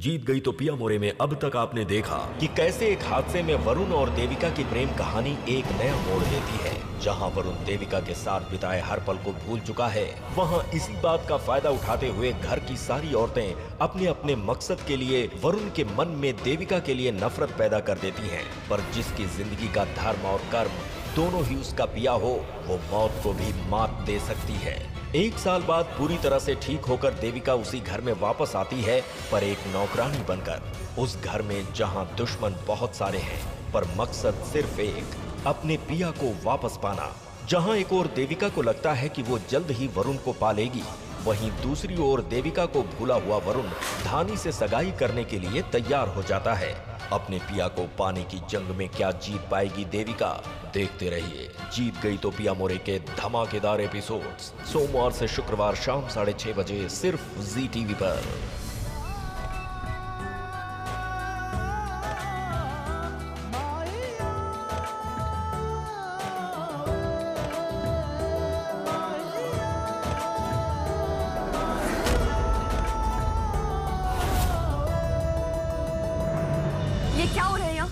जीत गई तो पिया मोरे में अब तक आपने देखा कि कैसे एक हादसे में वरुण और देविका की प्रेम कहानी एक नया मोड़ लेती है। जहां वरुण देविका के साथ बिताए हर पल को भूल चुका है, वहां इसी बात का फायदा उठाते हुए घर की सारी औरतें अपने अपने मकसद के लिए वरुण के मन में देविका के लिए नफरत पैदा कर देती हैं। पर जिसकी जिंदगी का धर्म और कर्म दोनों ही उसका पिया हो, वो मौत को भी मात दे सकती है। 1 साल बाद पूरी तरह से ठीक होकर देविका उसी घर में वापस आती है, पर एक नौकरानी बनकर। उस घर में जहां दुश्मन बहुत सारे हैं, पर मकसद सिर्फ एक, अपने पिया को वापस पाना। जहां एक ओर देविका को लगता है कि वो जल्द ही वरुण को पालेगी, वहीं दूसरी ओर देविका को भूला हुआ वरुण धानी से सगाई करने के लिए तैयार हो जाता है। अपने पिया को पाने की जंग में क्या जीत पाएगी देविका? देखते रहिए जीत गई तो पिया मोरे के धमाकेदार एपिसोड्स सोमवार से शुक्रवार शाम 6:30 बजे सिर्फ जी टीवी पर। ये क्या हो रहा है यहाँ?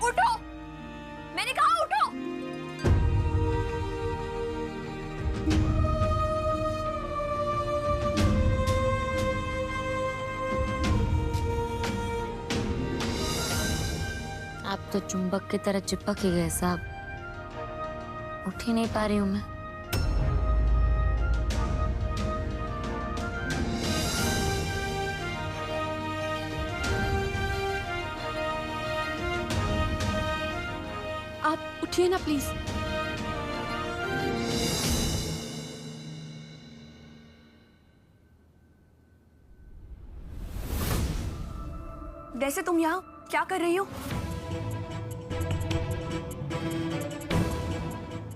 उठो! मैंने कहा उठो! आप तो चुंबक की तरह चिपक ही गए साहब। उठ ही नहीं पा रही हूं मैं। आप उठिए ना प्लीज। वैसे तुम यहाँ क्या कर रही हो?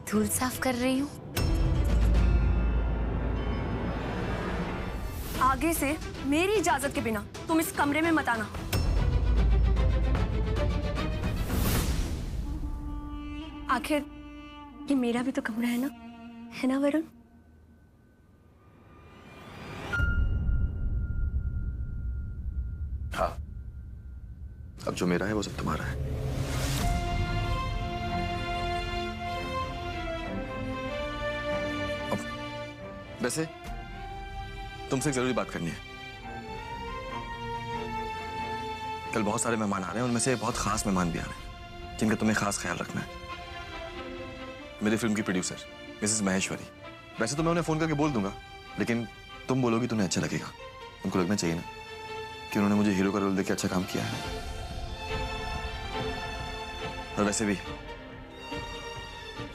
धूल साफ कर रही हूँ। आगे से मेरी इजाजत के बिना तुम इस कमरे में मत आना। आखिर ये मेरा भी तो कमरा है ना वरुण? हाँ, अब जो मेरा है वो सब तुम्हारा है। अब वैसे तुमसे एक जरूरी बात करनी है। कल बहुत सारे मेहमान आ रहे हैं, उनमें से बहुत खास मेहमान भी आ रहे हैं जिनका तुम्हें खास ख्याल रखना है। मेरी फिल्म की प्रोड्यूसर मिसेस महेश्वरी। वैसे तो मैं उन्हें फोन करके बोल दूंगा, लेकिन तुम बोलोगी तो उन्हें अच्छा लगेगा। उनको लगना चाहिए ना कि उन्होंने मुझे हीरो का रोल देके अच्छा काम किया है। और वैसे भी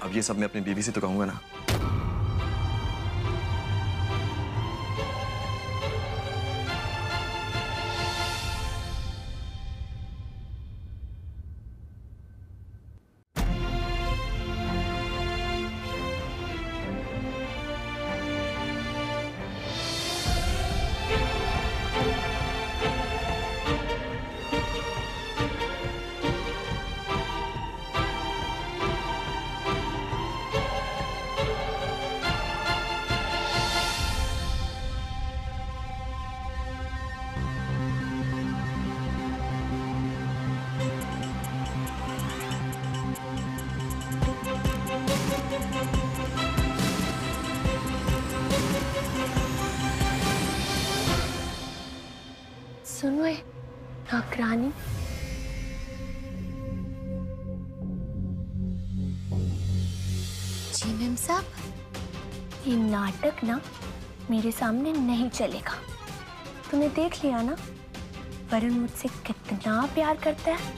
अब ये सब मैं अपनी बीवी से तो कहूंगा ना। सुनो नौकरानी, जी मैम साहब। ये नाटक ना मेरे सामने नहीं चलेगा। तूने देख लिया ना वरुण मुझसे कितना प्यार करता है।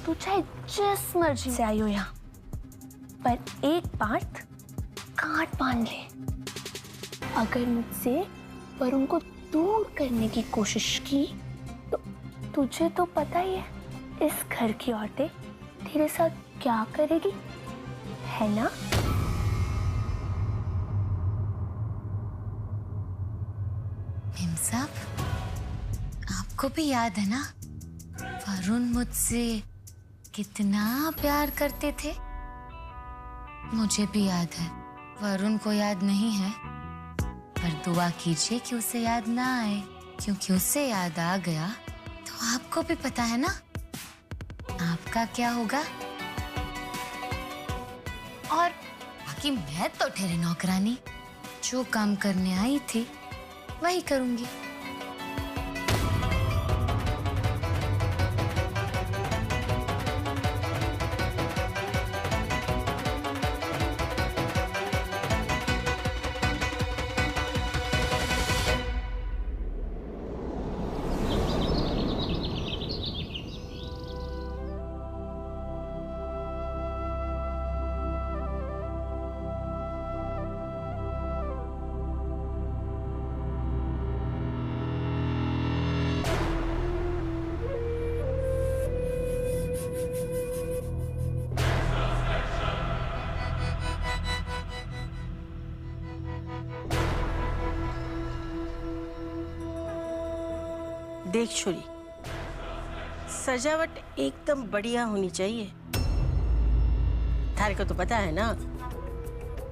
तू चाहे जिस मर्जी से आई हो यहाँ, पर एक बात गांठ बांध ले, अगर मुझसे वरुण को दूर करने की कोशिश की तो तुझे तो पता ही है इस घर की औरतें तेरे साथ क्या करेगी, है ना? मैम साहब, आपको भी याद है ना वरुण मुझसे कितना प्यार करते थे मुझे भी याद है। वरुण को याद नहीं है, पर दुआ कीजिए कि उसे याद ना आए, क्योंकि उसे याद आ गया तो आपको भी पता है ना आपका क्या होगा। और बाकी मैं तो ठहरे नौकरानी, जो काम करने आई थी वही करूंगी। देख छोरी, सजावट एकदम बढ़िया होनी चाहिए। थारे को तो पता है ना,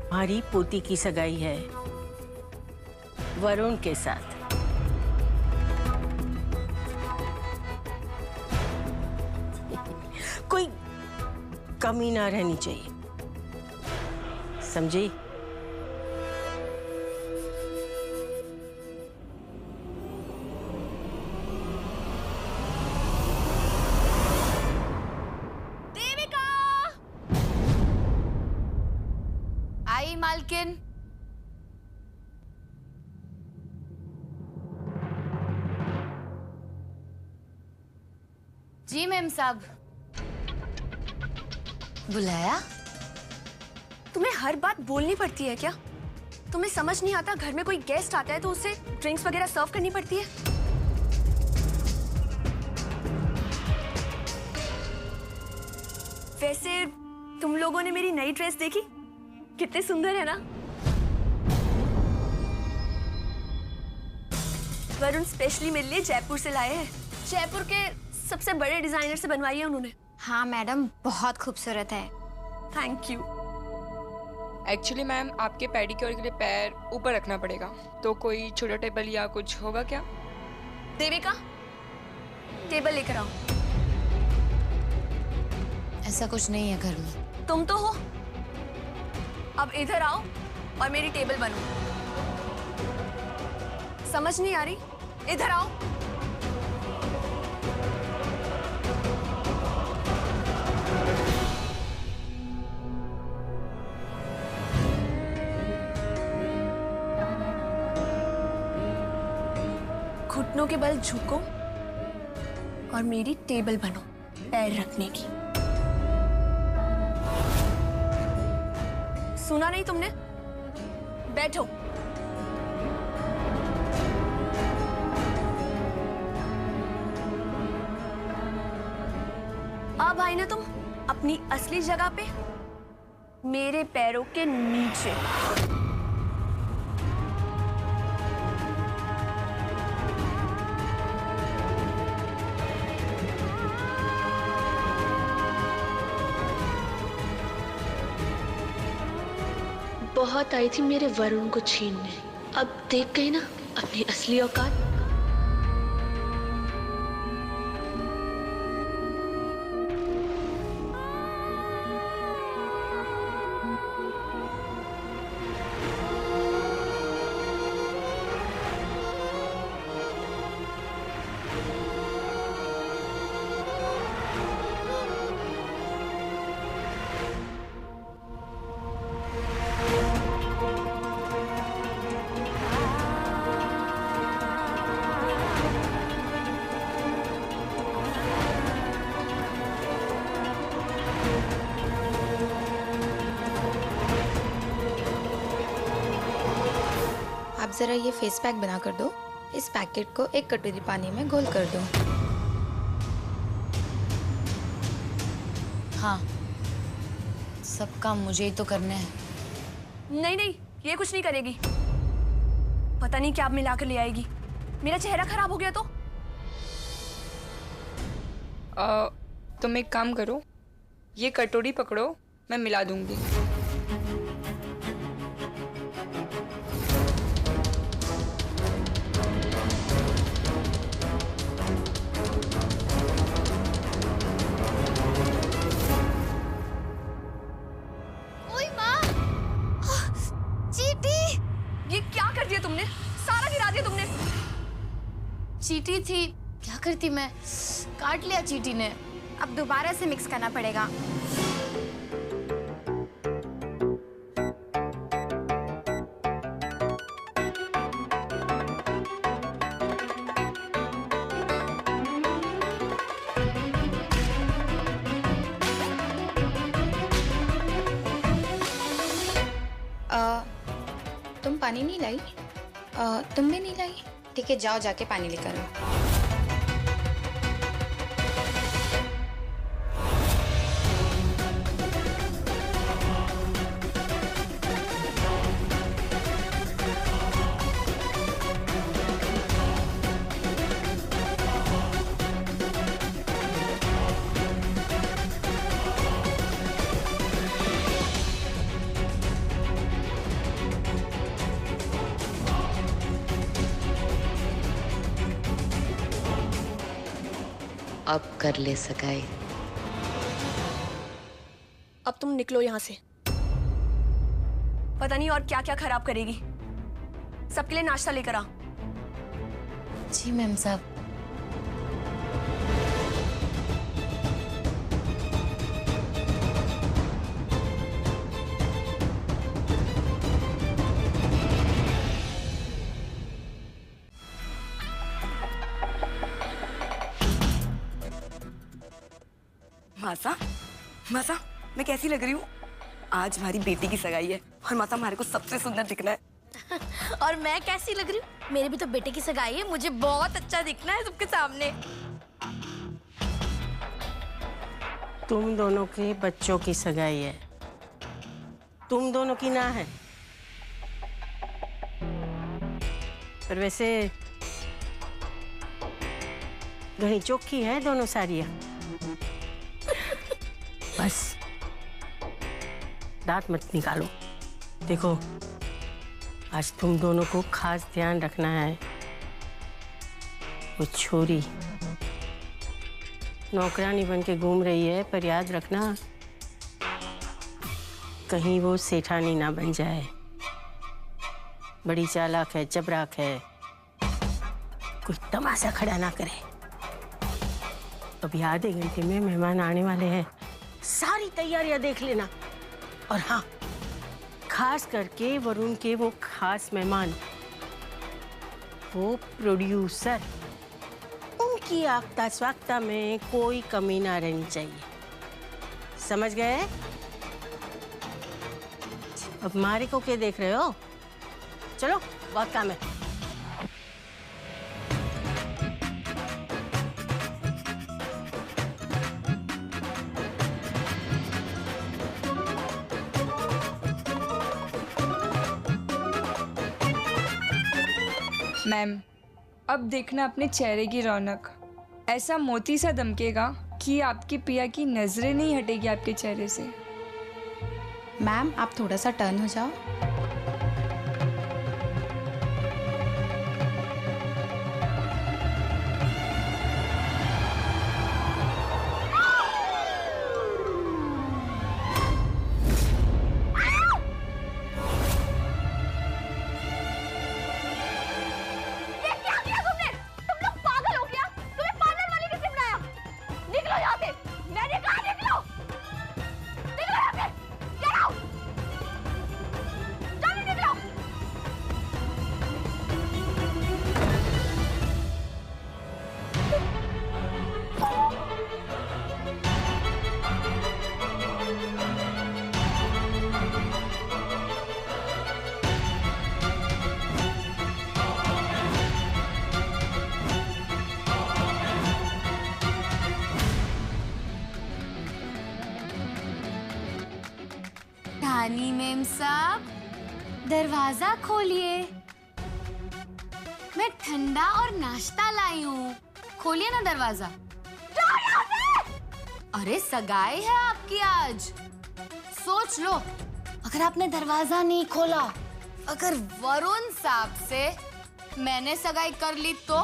हमारी पोती की सगाई है वरुण के साथ। कोई कमी ना रहनी चाहिए, समझी? आई मालकिन। जी मैम साहब। बुलाया? तुम्हें हर बात बोलनी पड़ती है क्या? तुम्हें समझ नहीं आता घर में कोई गेस्ट आता है तो उसे ड्रिंक्स वगैरह सर्व करनी पड़ती है? वैसे तुम लोगों ने मेरी नई ड्रेस देखी? कितनी सुंदर है ना? वरुण स्पेशली मेरे लिए जयपुर से लाए हैं। जयपुर के सबसे बड़े डिजाइनर से बनवाई है उन्होंने। हाँ मैडम, बहुत खूबसूरत है। Thank you. एक्चुअली मैम, आपके पेडिक्योर के लिए पैर ऊपर रखना पड़ेगा, तो कोई छोटा टेबल या कुछ होगा क्या? देविका, टेबल लेकर आओ। ऐसा कुछ नहीं है घर में। तुम तो हो। अब इधर आओ और मेरी टेबल बनो। समझ नहीं आ रही? इधर आओ। घुटनों के बल झुको और मेरी टेबल बनो पैर रखने की। सुना नहीं तुमने? बैठो। अब आई ना तुम अपनी असली जगह पे, मेरे पैरों के नीचे। बहुत आई थी मेरे वरुण को छीनने, अब देख गई ना अपनी असली औकात। आप जरा ये फेस पैक बना कर दो। इस पैकेट को एक कटोरी पानी में घोल कर दो। हाँ, सब काम मुझे ही तो करने हैं। नहीं नहीं, ये कुछ नहीं करेगी। पता नहीं क्या मिला कर ले आएगी। मेरा चेहरा खराब हो गया तो। तुम एक काम करो, ये कटोरी पकड़ो, मैं मिला दूंगी। ओए माँ, चीटी! ये क्या कर दिया तुमने? सारा गिरा दिया तुमने। चीटी थी, क्या करती मैं, काट लिया चीटी ने। अब दोबारा से मिक्स करना पड़ेगा। तुम पानी नहीं लाई? तुम भी नहीं लाई? ठीक है, जाओ जाके पानी लेकर आओ। अब कर ले सगाई। अब तुम निकलो यहाँ से। पता नहीं और क्या क्या खराब करेगी। सबके लिए नाश्ता लेकर आ। जी मैम साहब। मासा, मासा, मैं कैसी लग रही हूँ? आज हमारी बेटी की सगाई है और मासा हमारे को सबसे सुंदर दिखना है। और मैं कैसी लग रही हूँ? मेरे भी तो बेटे की सगाई है, मुझे बहुत अच्छा दिखना है सबके सामने। तुम दोनों के बच्चों की सगाई है, तुम दोनों की ना है। पर वैसे घनी चौखी है दोनों साड़ियाँ। बस दांत मत निकालो। देखो, आज तुम दोनों को खास ध्यान रखना है। वो छोरी नौकरानी बन के घूम रही है, पर याद रखना कहीं वो सेठानी ना बन जाए। बड़ी चालाक है, चबराक है, कोई तमाशा खड़ा ना करे। अभी आधे घंटे में मेहमान आने वाले हैं, सारी तैयारियां देख लेना। और हाँ, खास करके वरुण के वो खास मेहमान, वो प्रोड्यूसर, उनकी आगता स्वागता में कोई कमी ना रहनी चाहिए। समझ गए? अब मारे को क्या देख रहे हो? चलो, बहुत काम है। मैम, अब देखना अपने चेहरे की रौनक, ऐसा मोती सा दमकेगा कि आपकी पिया की नजरें नहीं हटेगी आपके चेहरे से। मैम, आप थोड़ा सा टर्न हो जाओ। रानी मेम साहब, दरवाजा खोलिए। मैं ठंडा और नाश्ता लाई हूँ, खोलिए ना दरवाजा। जाओ यहाँ से! अरे सगाई है आपकी आज, सोच लो। अगर आपने दरवाजा नहीं खोला, अगर वरुण साहब से मैंने सगाई कर ली तो?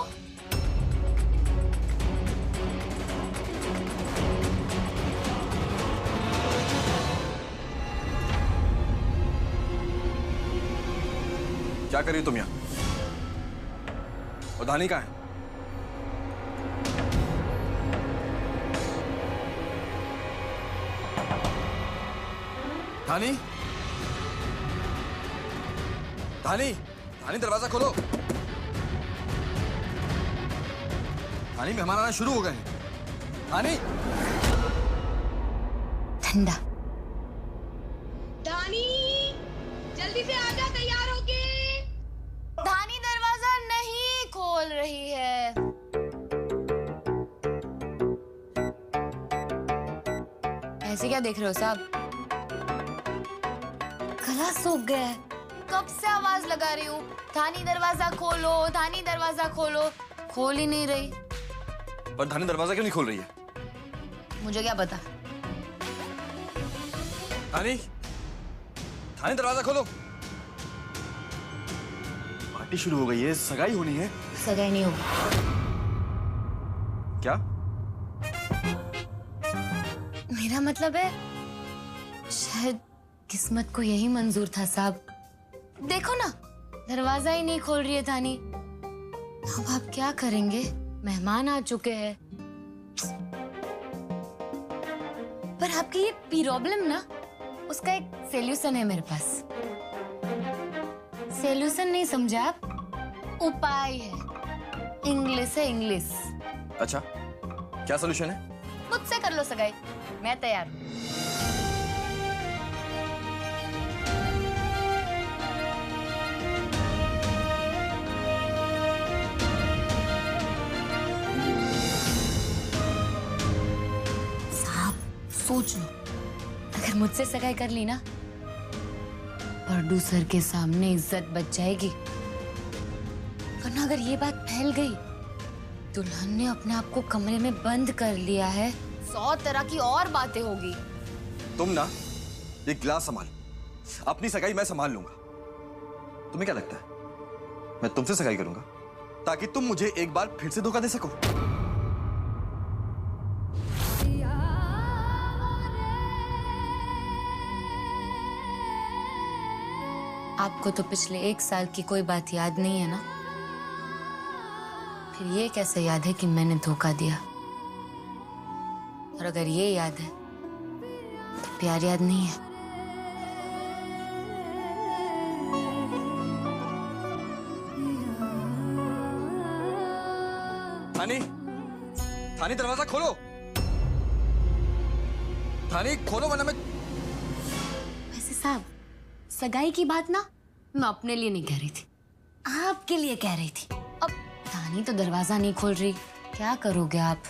क्या कर रही हो तुम यहाँ? और धानी कहाँ है? धानी, धानी, धानी दरवाजा खोलो। धानी मेहमान आना शुरू हो गए हैं। धानी, ठंडा। धानी, जल्दी से आजा, तैयार होके। धानी दरवाजा नहीं खोल रही है। ऐसे क्या देख रहे हो साहब? गला सूख गया है। कब से आवाज लगा रही हूँ, धानी दरवाजा खोलो, धानी दरवाजा खोलो, खोल ही नहीं रही। पर धानी दरवाजा क्यों नहीं खोल रही है? मुझे क्या पता। धानी, धानी दरवाजा खोलो। पार्टी शुरू हो गई है, सगाई होनी है। सगाई नहीं होगी। क्या? मेरा मतलब है शायद किस्मत को यही मंजूर था साहब। देखो ना, दरवाजा ही नहीं खोल रही है धानी। अब आप क्या करेंगे? मेहमान आ चुके हैं। पर आपकी ये प्रॉब्लम ना, उसका एक सॉल्यूशन है मेरे पास। सॉल्यूशन नहीं समझे आप, उपाय है। इंग्लिश है, इंग्लिश। अच्छा, क्या सॉल्यूशन है? मुझसे कर लो सगाई, मैं तैयार हूँ। साहब सोच लो, अगर मुझसे सगाई कर ली ना, प्रोड्यूसर के सामने इज्जत बच जाएगी। वरना अगर ये बात फैल गई, दुल्हन ने अपने आप को कमरे में बंद कर लिया है, 100 तरह की और बातें होगी। तुम ना ये गिलास संभाल, अपनी सगाई मैं संभाल लूंगा। तुम्हें क्या लगता है मैं तुमसे सगाई करूंगा ताकि तुम मुझे एक बार फिर से धोखा दे सको? आपको तो पिछले 1 साल की कोई बात याद नहीं है ना? फिर ये कैसे याद है कि मैंने धोखा दिया? और अगर ये याद है तो प्यार याद नहीं है। थानी, थानी दरवाजा खोलो। थानी खोलो वरना मैं। वैसे साहब, सगाई की बात ना मैं अपने लिए नहीं कह रही थी, आपके लिए कह रही थी। अब धानी तो दरवाजा नहीं खोल रही, क्या करोगे आप?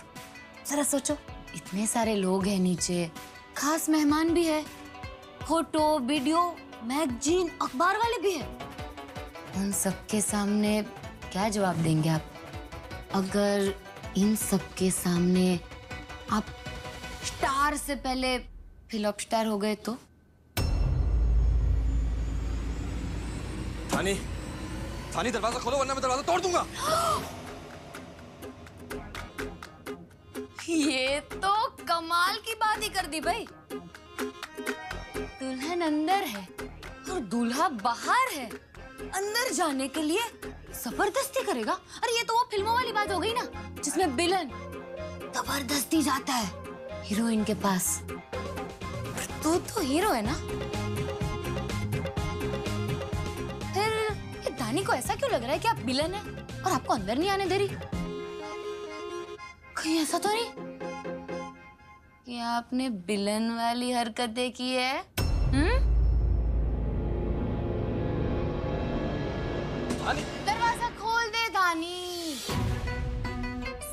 जरा सोचो, इतने सारे लोग हैं नीचे, खास मेहमान भी है, फोटो, वीडियो, मैगजीन, अखबार वाले भी हैं। उन सबके सामने क्या जवाब देंगे आप? अगर इन सबके सामने आप स्टार से पहले फ्लॉप स्टार हो गए तो? थानी, थानी दरवाजा खोलो वरना मैं दरवाजा तोड़ दूंगा। ये तो कमाल की बात ही कर दी भाई। दुल्हन अंदर है और दूल्हा बाहर है, अंदर जाने के लिए जबरदस्ती करेगा? अरे ये तो वो फिल्मों वाली बात हो गई ना, जिसमें विलन जबरदस्ती जाता है हीरोइन के पास। तू तो हीरो है ना? फिर ये दानी को ऐसा क्यों लग रहा है कि आप विलन है और आपको अंदर नहीं आने दे रही? कहीं ऐसा तो नहीं कि आपने विलन वाली हरकतें की है? दरवाजा खोल दे धानी।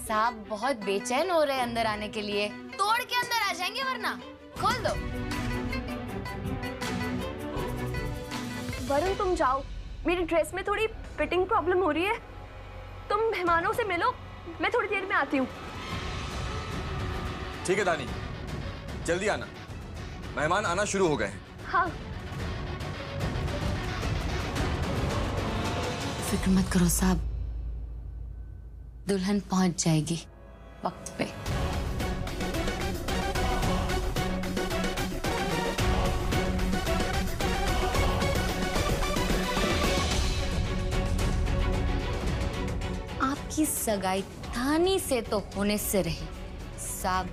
साहब बहुत बेचैन हो रहे हैं अंदर आने के लिए, तोड़ के अंदर आ जाएंगे वरना। खोल दो। वरुण तुम जाओ, मेरी ड्रेस में थोड़ी फिटिंग प्रॉब्लम हो रही है। तुम मेहमानों से मिलो, मैं थोड़ी देर में आती हूँ। ठीक है दानी, जल्दी आना, मेहमान आना शुरू हो गए हैं। हाँ। फिक्र मत करो साहब, दुल्हन पहुंच जाएगी वक्त पे। आपकी सगाई थानी से तो होने से रही साहब,